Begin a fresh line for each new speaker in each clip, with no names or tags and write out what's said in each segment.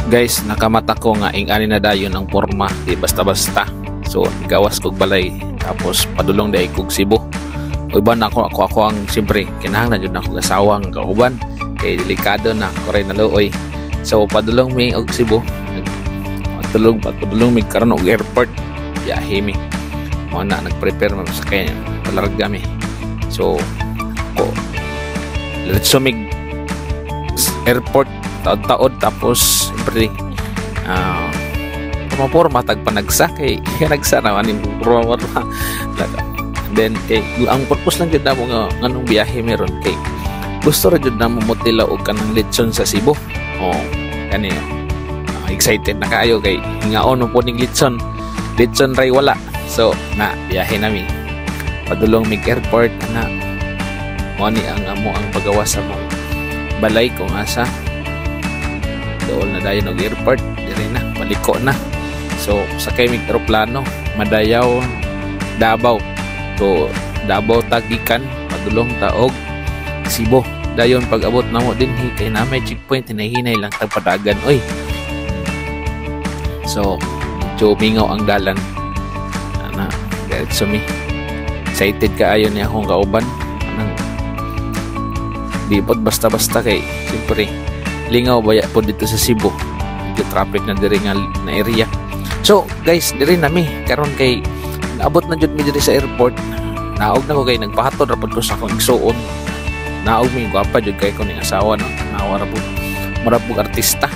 Guys, nakamata ko nga ing ani na dayon ang porma, di basta-basta. So gawas kog balay tapos padulong dai kog Cebu. Uban ako ang siyempre kinahanglan jud ako gasawang kauban kay delikado na koray na luoy. So padulong mi og Cebu. Padulong mi karon og airport. Biyahe mi. Mo na nagprepare man sa kanya palarga mi. So ko let's mig airport taod-taod tapos siyempre maporma tag panagsa kay nagsa na aning porma. Then kay ang purpose lang jud namo nga nganong biyahe meron kay gusto ra jud namo motila og kanang lechon sa Cebu. Kani excited na kayo kay hingaon mo po ning lechon ray wala. So na biyahe nami padulong mig airport na mo ni ang amo ang pagawa sa mong balay kung asa doon na dayon og airport dire na paliko na. So sakay mig eroplano madayaw Davao to Davao tagikan padulong taog Cebu dayon pag abot namo dinhi kay na may checkpoint hinahinay lang tag padagan oy. So mingaw ang dalan ana diretso mi excited kaayo ni akong kauban nang di pod basta-basta kay siyempre lingaw baya po dito sa Cebu yung traffic na diri nga na area. So guys diri nami karon kay naabot na jud mi diri sa airport naog na ko kay nagpahatod ra pud ko sa akong igsuon naog mi gwapa jud kay ko ning asawa no nawa ra pud marabog artista.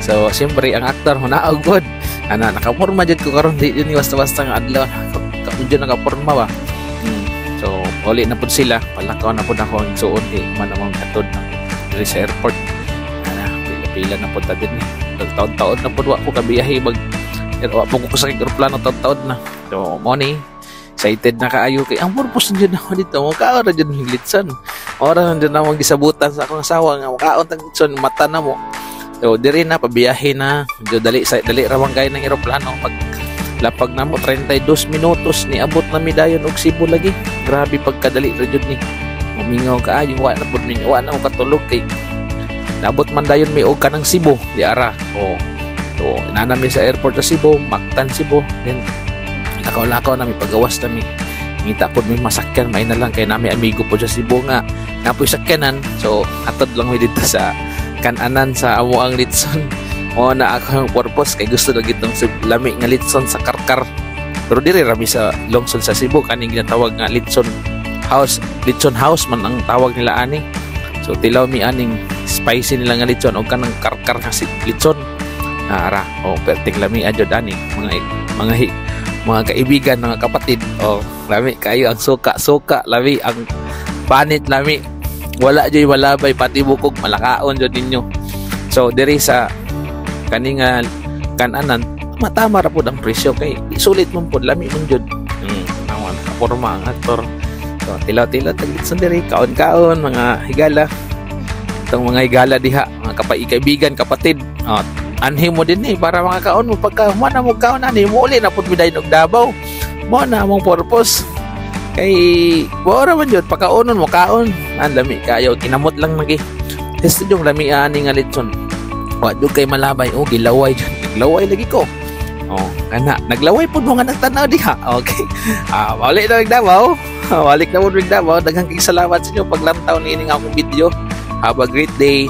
So siyempre ang aktor naog gud ana nakaporma jud ko karon di ni basta-basta nga adlaw jud nakaporma ba. So uli na pud sila palakaw na pud ako ang igsuon di man among katod diri sa airport. Pila na po din taon-taon na po wa ko kabiyahe wa po ko sa aeroplano taon-taon na. So money excited na kaayo kay ang purpose na ako dito mo kaon ra jud hilitson ora na na gisabutan sa akong asawa nga kaon tag litson mata na mo. So diri na pabiyahe na medyo dali ra man kay ng eroplano pag lapag na mo 32 minutos ni abot na mi dayon og Cebu lagi. Grabe pagkadali ra jud ni umingaw kaayo wa na pud mi wa na mo katulog kay nabot man dayon may og kanang Cebu di ara. So inanami sa airport sa Cebu Mactan Cebu then lakaw-lakaw na may pagawas na mi ngita pod may masakyan may na lang kay nami amigo po sa Cebu nga napoy sakyanan. So atod lang mi dito sa kananan sa amo ang litson o na ako ang purpose kay gusto na gitong lami nga litson sa karkar pero diri rami sa lungsod sa Cebu kaning ginatawag nga litson house man ang tawag nila ani. So tilaw mi aning spicy nila nga litson o kanang karkar kasi litson ara perting lami adjod ani mga kaibigan mga kapatid lami kayo ang suka lami ang panit lami wala joy malabay pati bukog malakaon jud ninyo. So diri sa kaninga kananan matama ra pud ang presyo kay sulit man pud lami man jud nawan kaporma ang aktor. So tilaw-tilaw tag litson diri kaon-kaon mga higala itong mga higala diha mga kaibigan kapatid anhi mo din para mga kaon mo pagka mana mo kaon ani mo uli na pud mi dayon og Davao mo na among purpose kay wala man jud pagkaonon mo kaon ang lami kayo kinamot lang magi gusto yung lami ani nga litson wa jud kay malabay gilaway jud naglaway lagi ko kana naglaway pud mo nga nagtanaw diha. Okay balik na Davao balik na pud Davao daghang salamat sa inyo paglantaw niining akong video. Have a great day.